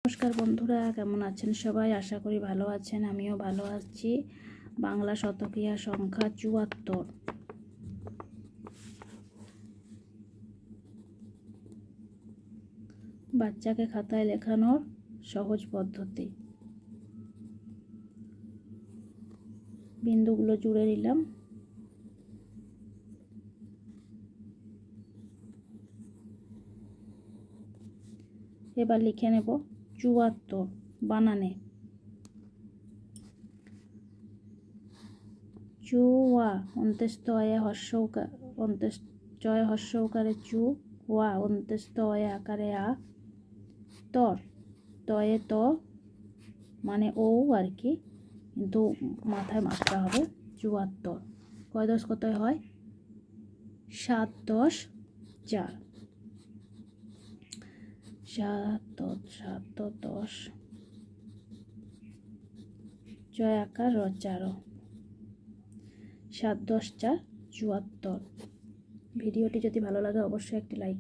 নমস্কার বন্ধুরা, কেমন আছেন সবাই? আশা করি ভালো আছেন, আমিও ভালো আছি। বাংলা শতকিয়া সংখ্যা ৭৪। বাচ্চাকে খাতায় লেখানোর সহজ পদ্ধতি। বিন্দুগুলো জুড়ে নিলাম। এবার লিখে নেব ৭৪ বানানে। চুয়া অন্ত্যেস্তয়ে জয় হর্ষ উকারে চু, ওয়া অন্ত্যেস্তয়ে আকারে আ, তর তয়ে ত মানে ও আর কি, কিন্তু মাথায় মাত্রা হবে ৭৪। কয় দশ কত হয়? ৭ 10 4। ৭ 10 জয় আকার রচার ৭ 10 4 ৭৪। ভিডিওটি যদি ভালো লাগে অবশ্যই একটি লাইক